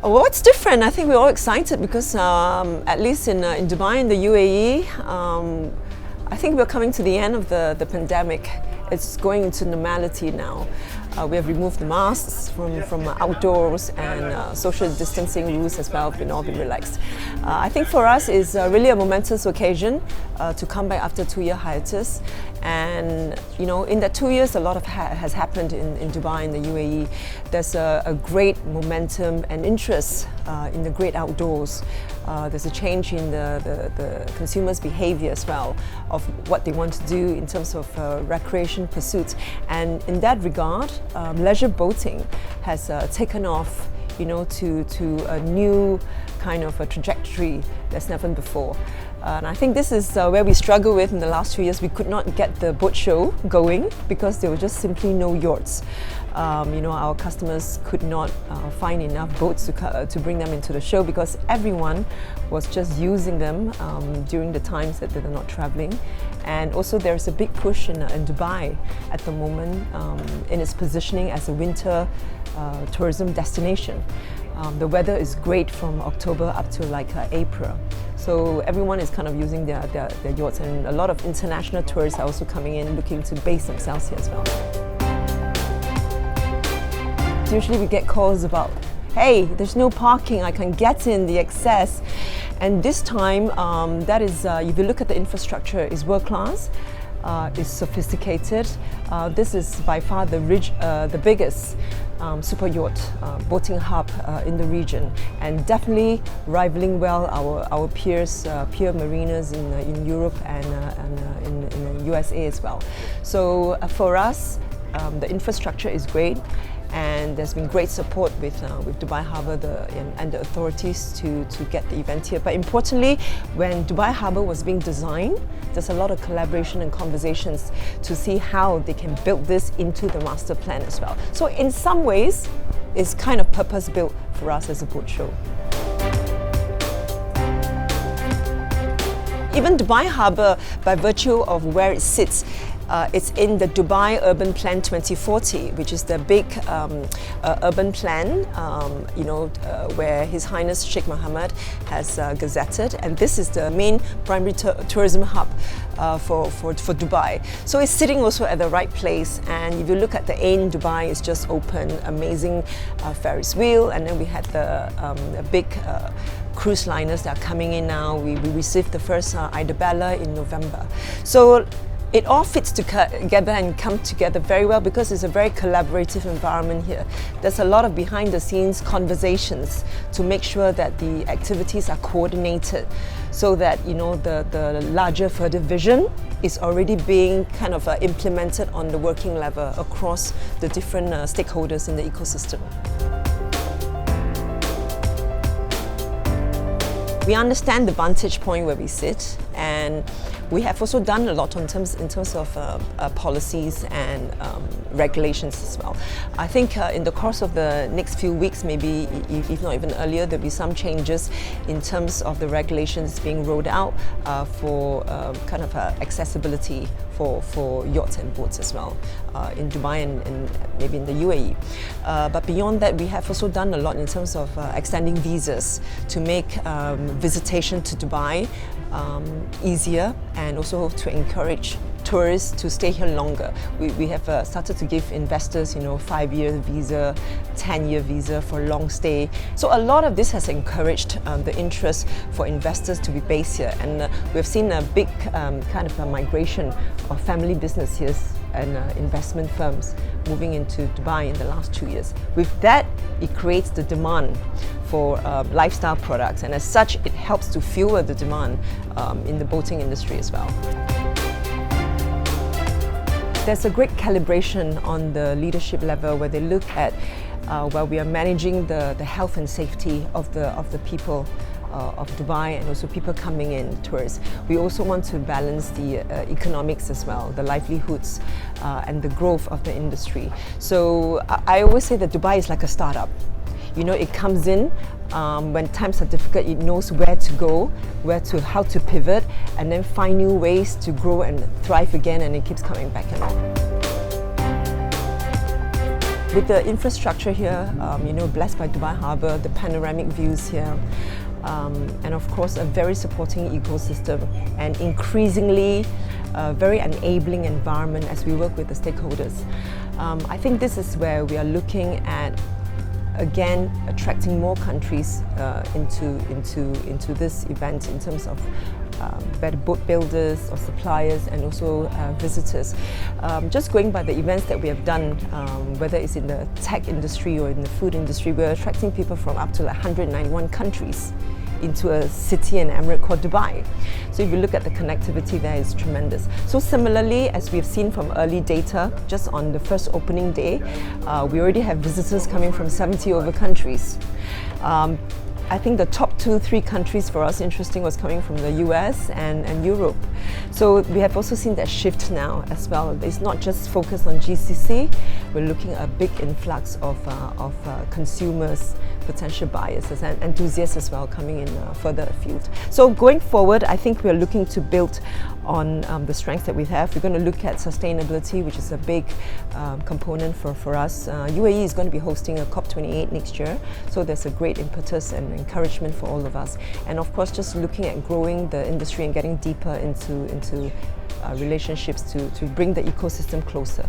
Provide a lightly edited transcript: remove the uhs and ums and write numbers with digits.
What's different? I think we're all excited because at least in Dubai, in the UAE, I think we're coming to the end of the pandemic. It's going into normality now. We have removed the masks from outdoors, and social distancing rules as well have all been relaxed. I think for us it's really a momentous occasion to come back after a 2-year hiatus. And in that 2 years, a lot has happened in Dubai, in the UAE. There's a great momentum and interest in the great outdoors. There's a change in the consumers' behavior as well, of what they want to do in terms of recreation pursuits. And in that regard, leisure boating has taken off, to a new kind of a trajectory that's never before. And I think this is where we struggle with in the last 2 years. We could not get the boat show going because there were just simply no yachts. Our customers could not find enough boats to bring them into the show because everyone was just using them during the times that they were not traveling. And also there's a big push in Dubai at the moment in its positioning as a winter tourism destination. The weather is great from October up to April. So everyone is kind of using their yachts, and a lot of international tourists are also coming in looking to base themselves here as well. Usually we get calls about, hey, there's no parking, I can get in the excess. And this time, that is, if you look at the infrastructure, is world class, is sophisticated. This is by far the biggest super yacht boating hub in the region, and definitely rivaling well our peers, peer marinas in Europe and in the USA as well. So for us, the infrastructure is great. And there's been great support with Dubai Harbour and the authorities to get the event here. But importantly, when Dubai Harbour was being designed, there's a lot of collaboration and conversations to see how they can build this into the master plan as well. So in some ways, it's kind of purpose-built for us as a boat show. Even Dubai Harbour, by virtue of where it sits, it's in the Dubai Urban Plan 2040, which is the big urban plan, where His Highness Sheikh Mohammed has gazetted, and this is the main primary tourism hub for Dubai. So it's sitting also at the right place. And if you look at the Ain Dubai, it's just opened, amazing Ferris wheel, and then we had the big cruise liners that are coming in now. We received the first Ida Bella in November. So it all fits together and come together very well because it's a very collaborative environment here. There's a lot of behind the scenes conversations to make sure that the activities are coordinated so that the larger further vision is already being kind of implemented on the working level across the different stakeholders in the ecosystem. We understand the vantage point where we sit, and we have also done a lot in terms of policies and regulations as well. I think in the course of the next few weeks, maybe if not even earlier, there'll be some changes in terms of the regulations being rolled out for kind of accessibility for yachts and boats as well in Dubai and maybe in the UAE. But beyond that, we have also done a lot in terms of extending visas to make visitation to Dubai easier, and also to encourage tourists to stay here longer. We have started to give investors, 5-year visa, 10-year visa for long stay. So a lot of this has encouraged the interest for investors to be based here, and we've seen a big kind of a migration of family businesses and investment firms moving into Dubai in the last 2 years. With that, it creates the demand for lifestyle products, and as such, it helps to fuel the demand in the boating industry as well. There's a great calibration on the leadership level where they look at while we are managing the health and safety of the people of Dubai, and also people coming in, tourists. We also want to balance the economics as well, the livelihoods and the growth of the industry. So I always say that Dubai is like a startup. It comes in when times are difficult, it knows where to go, how to pivot, and then find new ways to grow and thrive again, and it keeps coming back and on. with the infrastructure here, you know, blessed by Dubai Harbour, the panoramic views here, and of course a very supporting ecosystem and increasingly very enabling environment as we work with the stakeholders. I think this is where we are looking at, again, attracting more countries into this event in terms of better boat builders or suppliers and also visitors. Just going by the events that we have done, whether it's in the tech industry or in the food industry, we're attracting people from up to like 191 countries into a city and emirate called Dubai. So if you look at the connectivity there, it's tremendous. So similarly, as we've seen from early data, just on the first opening day, we already have visitors coming from 70 over countries. I think the top 2-3 countries for us interesting was coming from the US and Europe. So we have also seen that shift now as well. It's not just focused on GCC, we're looking at a big influx of consumers, potential buyers and enthusiasts as well coming in further afield. So going forward, I think we're looking to build on the strengths that we have. We're going to look at sustainability, which is a big component for us. UAE is going to be hosting a COP28 next year, so there's a great impetus and encouragement for all of us. And of course, just looking at growing the industry and getting deeper into relationships to bring the ecosystem closer.